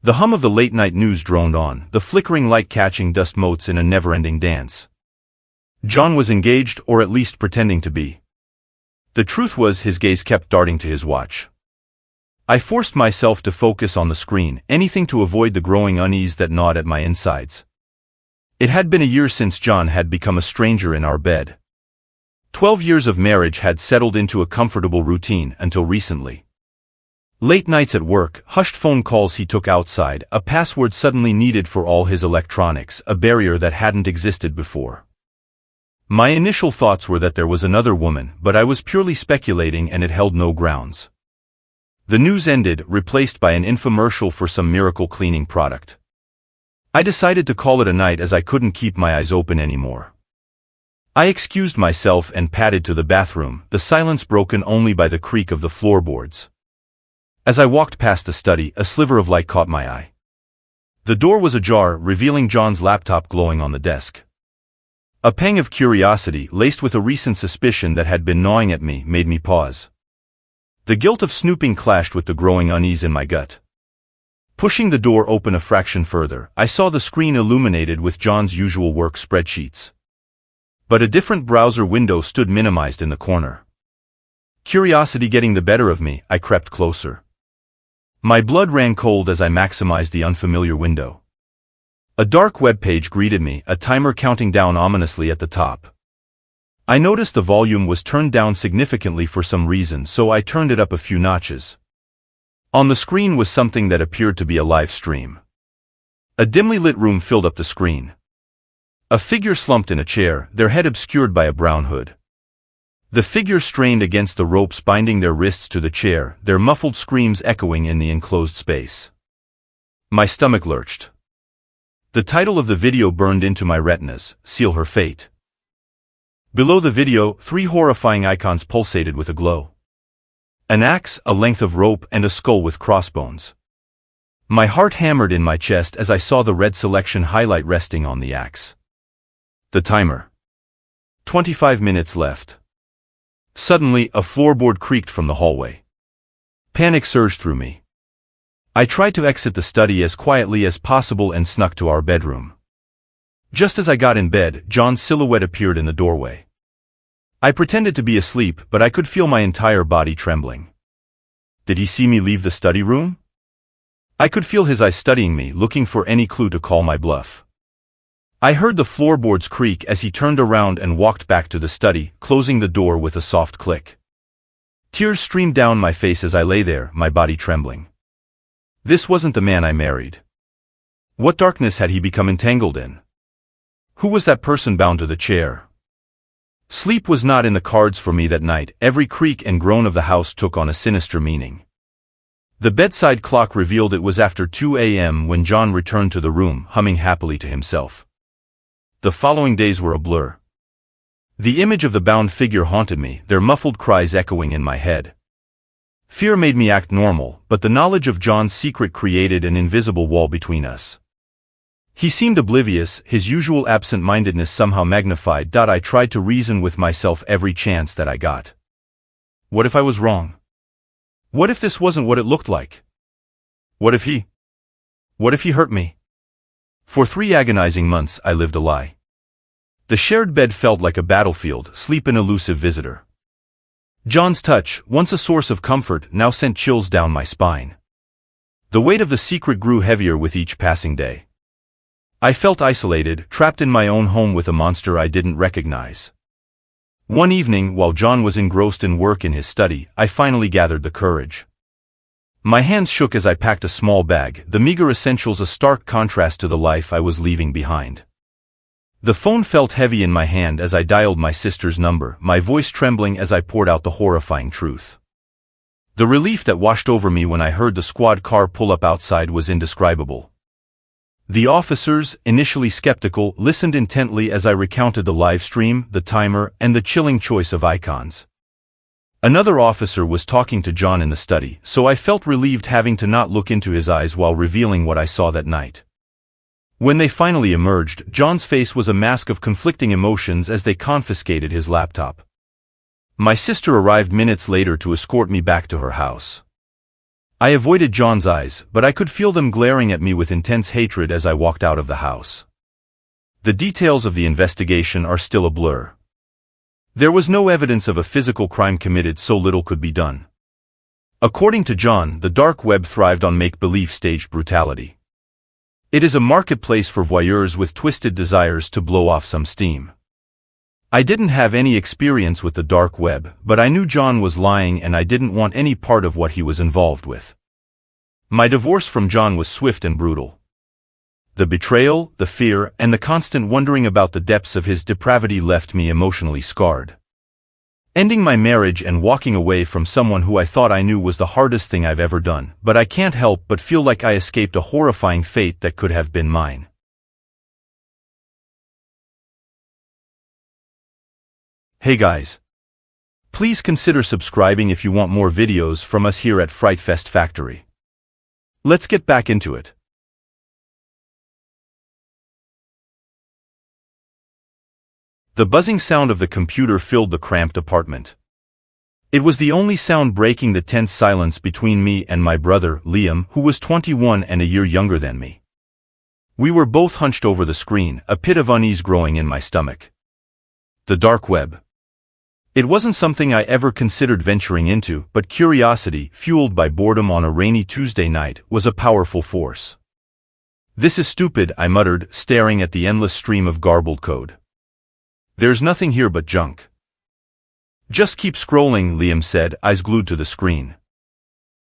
The hum of the late-night news droned on, the flickering light catching dust motes in a never-ending dance. John was engaged, or at least pretending to be. The truth was his gaze kept darting to his watch. I forced myself to focus on the screen, anything to avoid the growing unease that gnawed at my insides. It had been a year since John had become a stranger in our bed. 12 years of marriage had settled into a comfortable routine until recently. Late nights at work, hushed phone calls he took outside, a password suddenly needed for all his electronics, a barrier that hadn't existed before. My initial thoughts were that there was another woman, but I was purely speculating and it held no grounds. The news ended, replaced by an infomercial for some miracle cleaning product. I decided to call it a night as I couldn't keep my eyes open anymore. I excused myself and padded to the bathroom, the silence broken only by the creak of the floorboards. As I walked past the study, a sliver of light caught my eye. The door was ajar, revealing John's laptop glowing on the desk. A pang of curiosity, laced with a recent suspicion that had been gnawing at me, made me pause. The guilt of snooping clashed with the growing unease in my gut. Pushing the door open a fraction further, I saw the screen illuminated with John's usual work spreadsheets. But a different browser window stood minimized in the corner. Curiosity getting the better of me, I crept closer. My blood ran cold as I maximized the unfamiliar window. A dark web page greeted me, a timer counting down ominously at the top. I noticed the volume was turned down significantly for some reason, so I turned it up a few notches. On the screen was something that appeared to be a live stream. A dimly lit room filled up the screen. A figure slumped in a chair, their head obscured by a brown hood. The figure strained against the ropes binding their wrists to the chair, their muffled screams echoing in the enclosed space. My stomach lurched. The title of the video burned into my retinas, "Seal Her Fate." Below the video, 3 horrifying icons pulsated with a glow. An axe, a length of rope, and a skull with crossbones. My heart hammered in my chest as I saw the red selection highlight resting on the axe. The timer. 25 minutes left. Suddenly, a floorboard creaked from the hallway. Panic surged through me. I tried to exit the study as quietly as possible and snuck to our bedroom. Just as I got in bed, John's silhouette appeared in the doorway. I pretended to be asleep, but I could feel my entire body trembling. Did he see me leave the study room? I could feel his eyes studying me, looking for any clue to call my bluff. I heard the floorboards creak as he turned around and walked back to the study, closing the door with a soft click. Tears streamed down my face as I lay there, my body trembling. This wasn't the man I married. What darkness had he become entangled in? Who was that person bound to the chair? Sleep was not in the cards for me that night. Every creak and groan of the house took on a sinister meaning. The bedside clock revealed it was after 2 a.m. when John returned to the room, humming happily to himself. The following days were a blur. The image of the bound figure haunted me, their muffled cries echoing in my head. Fear made me act normal, but the knowledge of John's secret created an invisible wall between us. He seemed oblivious, his usual absent-mindedness somehow magnified. I tried to reason with myself every chance that I got. What if I was wrong? What if this wasn't what it looked like? What if he hurt me? For 3 agonizing months I lived a lie. The shared bed felt like a battlefield, sleep an elusive visitor. John's touch, once a source of comfort, now sent chills down my spine. The weight of the secret grew heavier with each passing day. I felt isolated, trapped in my own home with a monster I didn't recognize. One evening, while John was engrossed in work in his study, I finally gathered the courage. My hands shook as I packed a small bag, the meager essentials a stark contrast to the life I was leaving behind. The phone felt heavy in my hand as I dialed my sister's number, my voice trembling as I poured out the horrifying truth. The relief that washed over me when I heard the squad car pull up outside was indescribable. The officers, initially skeptical, listened intently as I recounted the live stream, the timer, and the chilling choice of icons. Another officer was talking to John in the study, so I felt relieved having to not look into his eyes while revealing what I saw that night. When they finally emerged, John's face was a mask of conflicting emotions as they confiscated his laptop. My sister arrived minutes later to escort me back to her house. I avoided John's eyes, but I could feel them glaring at me with intense hatred as I walked out of the house. The details of the investigation are still a blur. There was no evidence of a physical crime committed, so little could be done. According to John, the dark web thrived on make-believe staged brutality. It is a marketplace for voyeurs with twisted desires to blow off some steam. I didn't have any experience with the dark web, but I knew John was lying and I didn't want any part of what he was involved with. My divorce from John was swift and brutal. The betrayal, the fear, and the constant wondering about the depths of his depravity left me emotionally scarred. Ending my marriage and walking away from someone who I thought I knew was the hardest thing I've ever done, but I can't help but feel like I escaped a horrifying fate that could have been mine. Hey guys. Please consider subscribing if you want more videos from us here at Frightfest Factory. Let's get back into it. The buzzing sound of the computer filled the cramped apartment. It was the only sound breaking the tense silence between me and my brother, Liam, who was 21 and a year younger than me. We were both hunched over the screen, a pit of unease growing in my stomach. The dark web. It wasn't something I ever considered venturing into, but curiosity, fueled by boredom on a rainy Tuesday night, was a powerful force. "This is stupid," I muttered, staring at the endless stream of garbled code. "There's nothing here but junk." "Just keep scrolling," Liam said, eyes glued to the screen.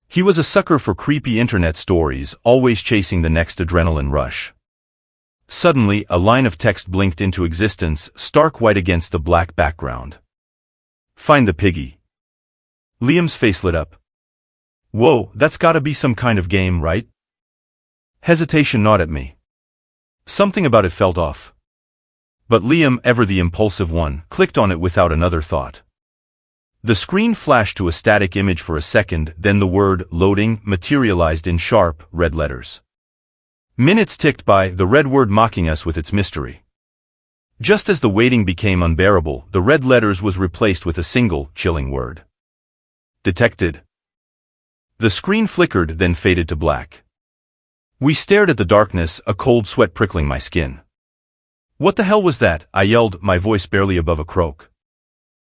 He was a sucker for creepy internet stories, always chasing the next adrenaline rush. Suddenly, a line of text blinked into existence, stark white against the black background. "Find the piggy." Liam's face lit up. "Whoa, that's gotta be some kind of game, right?" Hesitation gnawed at me. Something about it felt off. But Liam, ever the impulsive one, clicked on it without another thought. The screen flashed to a static image for a second, then the word "loading" materialized in sharp, red letters. Minutes ticked by, the red word mocking us with its mystery. Just as the waiting became unbearable, the red letters was replaced with a single, chilling word. "Detected." The screen flickered, then faded to black. We stared at the darkness, a cold sweat prickling my skin. "What the hell was that?" I yelled, my voice barely above a croak.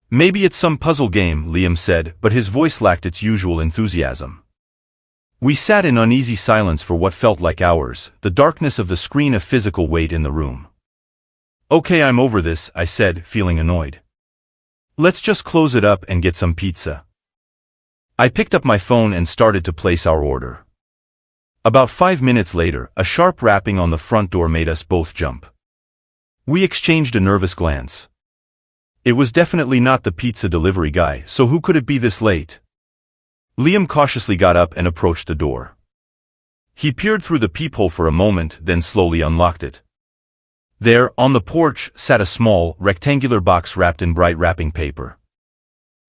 "Maybe it's some puzzle game," Liam said, but his voice lacked its usual enthusiasm. We sat in uneasy silence for what felt like hours, the darkness of the screen a physical weight in the room. "Okay, I'm over this," I said, feeling annoyed. "Let's just close it up and get some pizza." I picked up my phone and started to place our order. About 5 minutes later, a sharp rapping on the front door made us both jump. We exchanged a nervous glance. It was definitely not the pizza delivery guy, so who could it be this late? Liam cautiously got up and approached the door. He peered through the peephole for a moment, then slowly unlocked it. There, on the porch, sat a small, rectangular box wrapped in bright wrapping paper.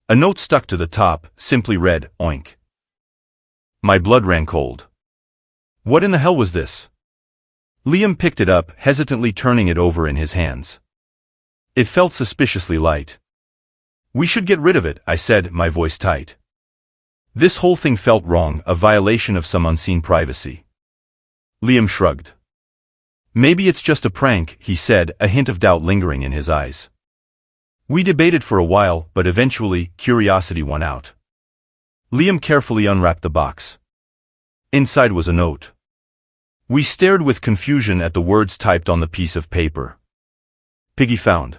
A note stuck to the top, simply read, "Oink." My blood ran cold. What in the hell was this? Liam picked it up, hesitantly turning it over in his hands. It felt suspiciously light. "We should get rid of it," I said, my voice tight. This whole thing felt wrong, a violation of some unseen privacy. Liam shrugged. "Maybe it's just a prank," he said, a hint of doubt lingering in his eyes. We debated for a while, but eventually, curiosity won out. Liam carefully unwrapped the box. Inside was a note. We stared with confusion at the words typed on the piece of paper. "Piggy found."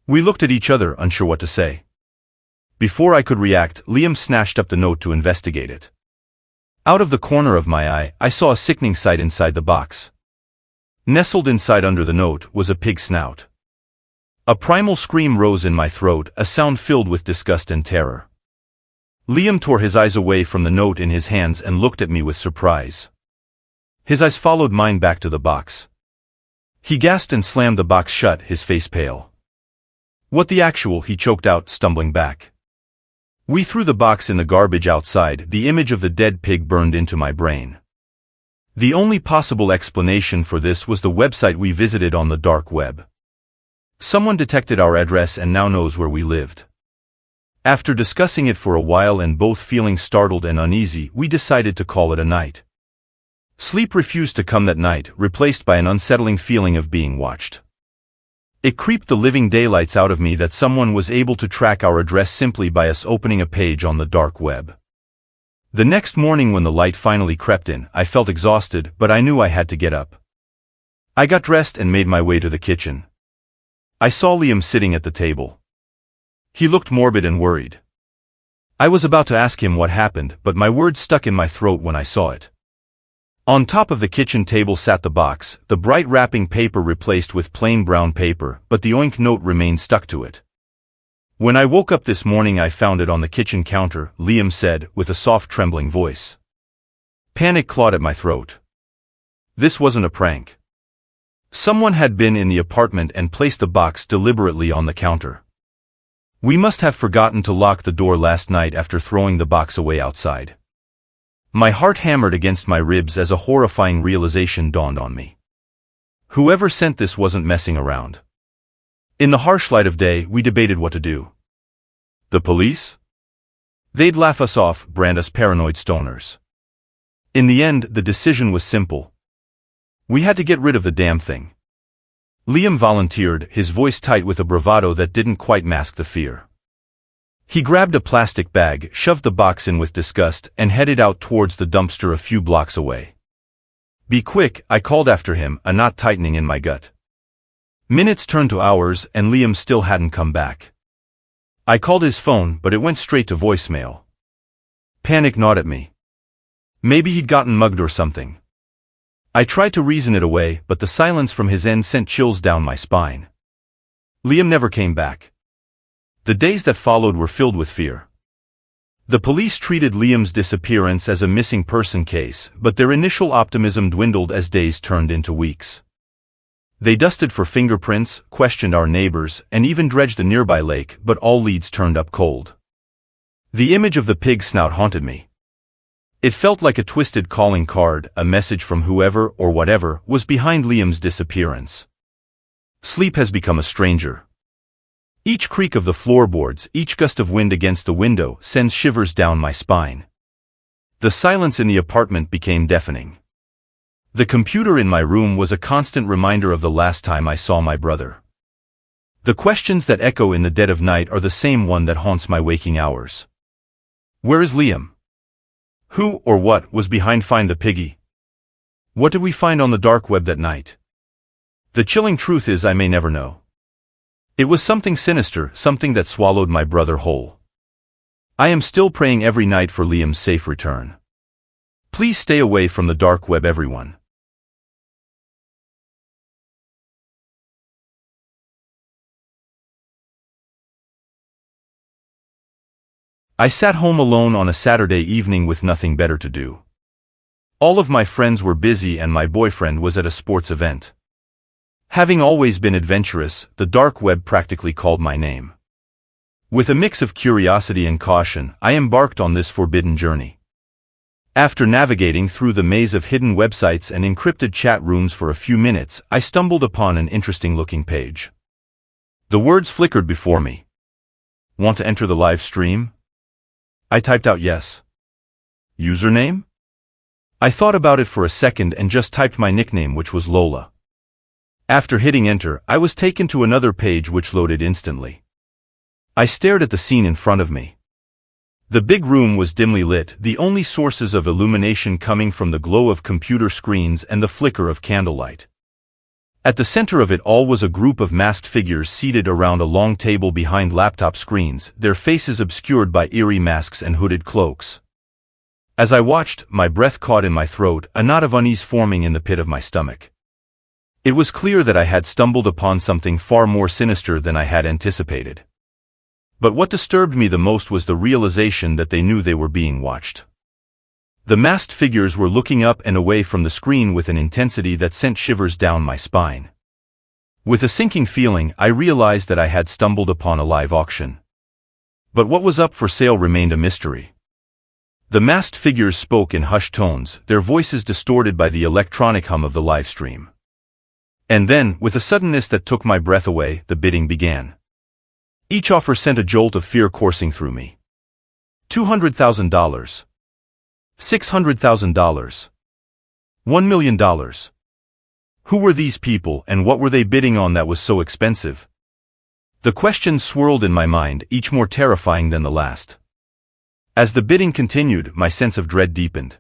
We looked at each other, unsure what to say. Before I could react, Liam snatched up the note to investigate it. Out of the corner of my eye, I saw a sickening sight inside the box. Nestled inside under the note was a pig's snout. A primal scream rose in my throat, a sound filled with disgust and terror. Liam tore his eyes away from the note in his hands and looked at me with surprise. His eyes followed mine back to the box. He gasped and slammed the box shut, his face pale. "What the actual?" he choked out, stumbling back. We threw the box in the garbage outside, the image of the dead pig burned into my brain. The only possible explanation for this was the website we visited on the dark web. Someone detected our address and now knows where we lived. After discussing it for a while and both feeling startled and uneasy, we decided to call it a night. Sleep refused to come that night, replaced by an unsettling feeling of being watched. It creeped the living daylights out of me that someone was able to track our address simply by us opening a page on the dark web. The next morning when the light finally crept in, I felt exhausted, but I knew I had to get up. I got dressed and made my way to the kitchen. I saw Liam sitting at the table. He looked morbid and worried. I was about to ask him what happened, but my words stuck in my throat when I saw it. On top of the kitchen table sat the box, the bright wrapping paper replaced with plain brown paper, but the oink note remained stuck to it. When I woke up this morning I found it on the kitchen counter, Liam said, with a soft trembling voice. Panic clawed at my throat. This wasn't a prank. Someone had been in the apartment and placed the box deliberately on the counter. We must have forgotten to lock the door last night after throwing the box away outside. My heart hammered against my ribs as a horrifying realization dawned on me. Whoever sent this wasn't messing around. In the harsh light of day, we debated what to do. The police? They'd laugh us off, brand us paranoid stoners. In the end, the decision was simple. We had to get rid of the damn thing. Liam volunteered, his voice tight with a bravado that didn't quite mask the fear. He grabbed a plastic bag, shoved the box in with disgust, and headed out towards the dumpster a few blocks away. Be quick, I called after him, a knot tightening in my gut. Minutes turned to hours, and Liam still hadn't come back. I called his phone, but it went straight to voicemail. Panic gnawed at me. Maybe he'd gotten mugged or something. I tried to reason it away, but the silence from his end sent chills down my spine. Liam never came back. The days that followed were filled with fear. The police treated Liam's disappearance as a missing person case, but their initial optimism dwindled as days turned into weeks. They dusted for fingerprints, questioned our neighbors, and even dredged a nearby lake, but all leads turned up cold. The image of the pig snout haunted me. It felt like a twisted calling card, a message from whoever or whatever was behind Liam's disappearance. Sleep has become a stranger. Each creak of the floorboards, each gust of wind against the window sends shivers down my spine. The silence in the apartment became deafening. The computer in my room was a constant reminder of the last time I saw my brother. The questions that echo in the dead of night are the same one that haunts my waking hours. Where is Liam? Who or what was behind Find the Piggy? What did we find on the dark web that night? The chilling truth is I may never know. It was something sinister, something that swallowed my brother whole. I am still praying every night for Liam's safe return. Please stay away from the dark web, everyone. I sat home alone on a Saturday evening with nothing better to do. All of my friends were busy and my boyfriend was at a sports event. Having always been adventurous, the dark web practically called my name. With a mix of curiosity and caution, I embarked on this forbidden journey. After navigating through the maze of hidden websites and encrypted chat rooms for a few minutes, I stumbled upon an interesting-looking page. The words flickered before me. Want to enter the live stream? I typed out yes. Username? I thought about it for a second and just typed my nickname, which was Lola. After hitting enter, I was taken to another page which loaded instantly. I stared at the scene in front of me. The big room was dimly lit, the only sources of illumination coming from the glow of computer screens and the flicker of candlelight. At the center of it all was a group of masked figures seated around a long table behind laptop screens, their faces obscured by eerie masks and hooded cloaks. As I watched, my breath caught in my throat, a knot of unease forming in the pit of my stomach. It was clear that I had stumbled upon something far more sinister than I had anticipated. But what disturbed me the most was the realization that they knew they were being watched. The masked figures were looking up and away from the screen with an intensity that sent shivers down my spine. With a sinking feeling, I realized that I had stumbled upon a live auction. But what was up for sale remained a mystery. The masked figures spoke in hushed tones, their voices distorted by the electronic hum of the live stream. And then, with a suddenness that took my breath away, the bidding began. Each offer sent a jolt of fear coursing through me. $200,000. $600,000. $1 million. Who were these people and what were they bidding on that was so expensive? The questions swirled in my mind, each more terrifying than the last. As the bidding continued, my sense of dread deepened.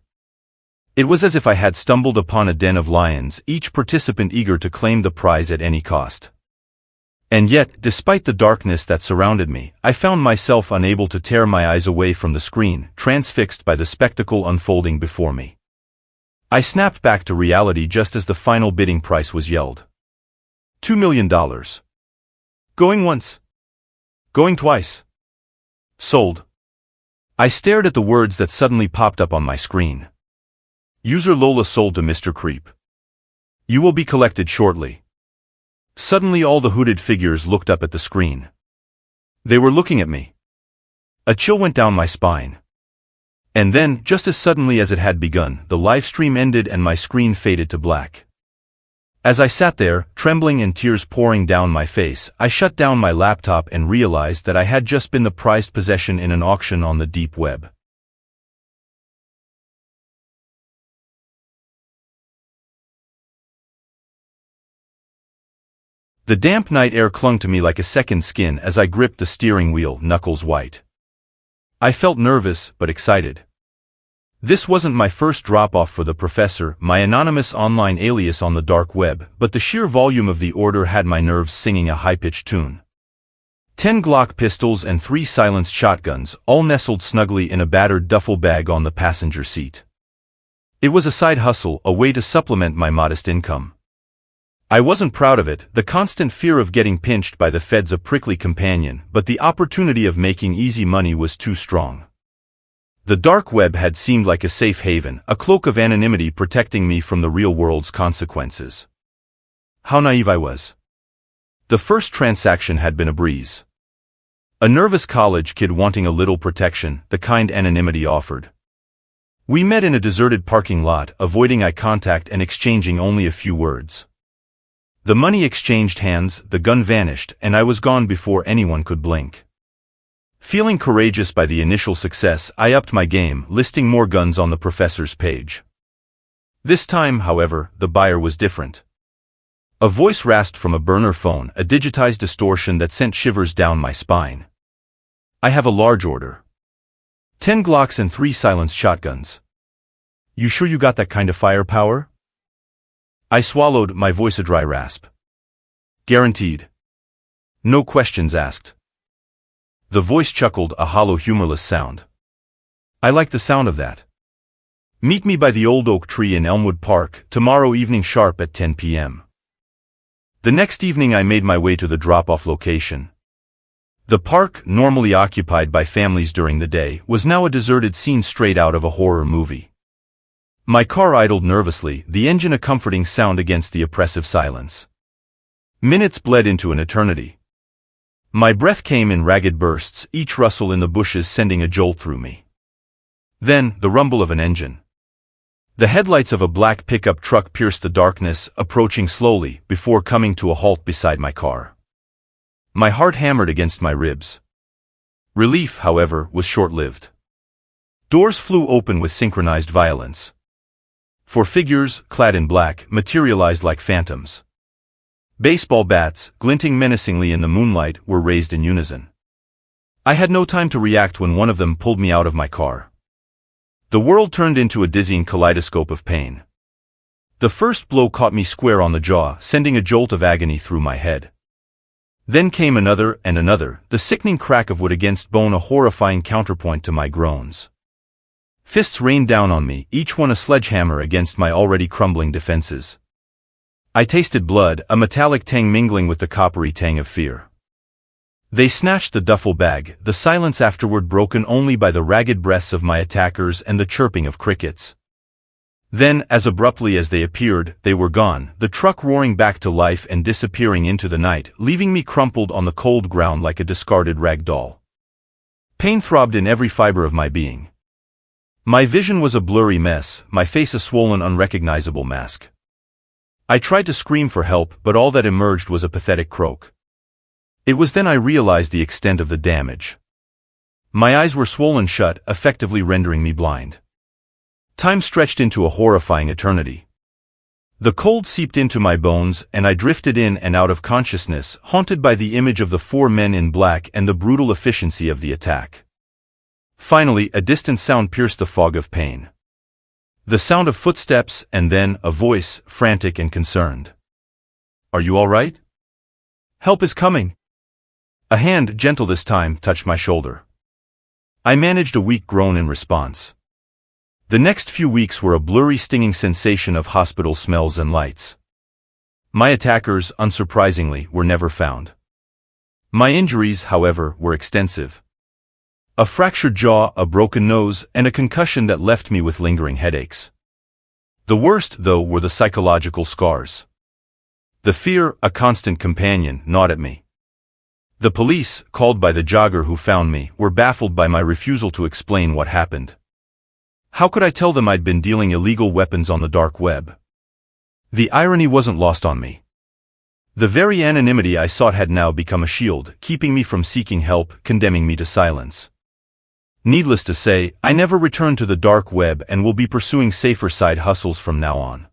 It was as if I had stumbled upon a den of lions, each participant eager to claim the prize at any cost. And yet, despite the darkness that surrounded me, I found myself unable to tear my eyes away from the screen, transfixed by the spectacle unfolding before me. I snapped back to reality just as the final bidding price was yelled. $2 million. Going once. Going twice. Sold. I stared at the words that suddenly popped up on my screen. User Lola sold to Mr. Creep. You will be collected shortly. Suddenly all the hooded figures looked up at the screen. They were looking at me. A chill went down my spine. And then, just as suddenly as it had begun, the live stream ended and my screen faded to black. As I sat there, trembling and tears pouring down my face, I shut down my laptop and realized that I had just been the prized possession in an auction on the deep web. The damp night air clung to me like a second skin as I gripped the steering wheel, knuckles white. I felt nervous, but excited. This wasn't my first drop-off for the professor, my anonymous online alias on the dark web, but the sheer volume of the order had my nerves singing a high-pitched tune. 10 Glock pistols and 3 silenced shotguns, all nestled snugly in a battered duffel bag on the passenger seat. It was a side hustle, a way to supplement my modest income. I wasn't proud of it, the constant fear of getting pinched by the feds a prickly companion, but the opportunity of making easy money was too strong. The dark web had seemed like a safe haven, a cloak of anonymity protecting me from the real world's consequences. How naive I was. The first transaction had been a breeze. A nervous college kid wanting a little protection, the kind anonymity offered. We met in a deserted parking lot, avoiding eye contact and exchanging only a few words. The money exchanged hands, the gun vanished, and I was gone before anyone could blink. Feeling courageous by the initial success, I upped my game, listing more guns on the professor's page. This time, however, the buyer was different. A voice rasped from a burner phone, a digitized distortion that sent shivers down my spine. I have a large order. 10 Glocks and 3 silenced shotguns. You sure you got that kind of firepower? I swallowed, my voice a dry rasp. Guaranteed. No questions asked. The voice chuckled, a hollow, humorless sound. I like the sound of that. Meet me by the old oak tree in Elmwood Park, tomorrow evening sharp at 10 p.m. The next evening I made my way to the drop-off location. The park, normally occupied by families during the day, was now a deserted scene straight out of a horror movie. My car idled nervously, the engine a comforting sound against the oppressive silence. Minutes bled into an eternity. My breath came in ragged bursts, each rustle in the bushes sending a jolt through me. Then, the rumble of an engine. The headlights of a black pickup truck pierced the darkness, approaching slowly, before coming to a halt beside my car. My heart hammered against my ribs. Relief, however, was short-lived. Doors flew open with synchronized violence. 4 figures, clad in black, materialized like phantoms. Baseball bats, glinting menacingly in the moonlight, were raised in unison. I had no time to react when one of them pulled me out of my car. The world turned into a dizzying kaleidoscope of pain. The first blow caught me square on the jaw, sending a jolt of agony through my head. Then came another and another, the sickening crack of wood against bone a horrifying counterpoint to my groans. Fists rained down on me, each one a sledgehammer against my already crumbling defenses. I tasted blood, a metallic tang mingling with the coppery tang of fear. They snatched the duffel bag, the silence afterward broken only by the ragged breaths of my attackers and the chirping of crickets. Then, as abruptly as they appeared, they were gone, the truck roaring back to life and disappearing into the night, leaving me crumpled on the cold ground like a discarded rag doll. Pain throbbed in every fiber of my being. My vision was a blurry mess, my face a swollen, unrecognizable mask. I tried to scream for help, but all that emerged was a pathetic croak. It was then I realized the extent of the damage. My eyes were swollen shut, effectively rendering me blind. Time stretched into a horrifying eternity. The cold seeped into my bones, and I drifted in and out of consciousness, haunted by the image of the four men in black and the brutal efficiency of the attack. Finally, a distant sound pierced the fog of pain. The sound of footsteps, and then a voice, frantic and concerned. "Are you all right? Help is coming." A hand, gentle this time, touched my shoulder. I managed a weak groan in response. The next few weeks were a blurry, stinging sensation of hospital smells and lights. My attackers, unsurprisingly, were never found. My injuries, however, were extensive. A fractured jaw, a broken nose, and a concussion that left me with lingering headaches. The worst, though, were the psychological scars. The fear, a constant companion, gnawed at me. The police, called by the jogger who found me, were baffled by my refusal to explain what happened. How could I tell them I'd been dealing illegal weapons on the dark web? The irony wasn't lost on me. The very anonymity I sought had now become a shield, keeping me from seeking help, condemning me to silence. Needless to say, I never returned to the dark web and will be pursuing safer side hustles from now on.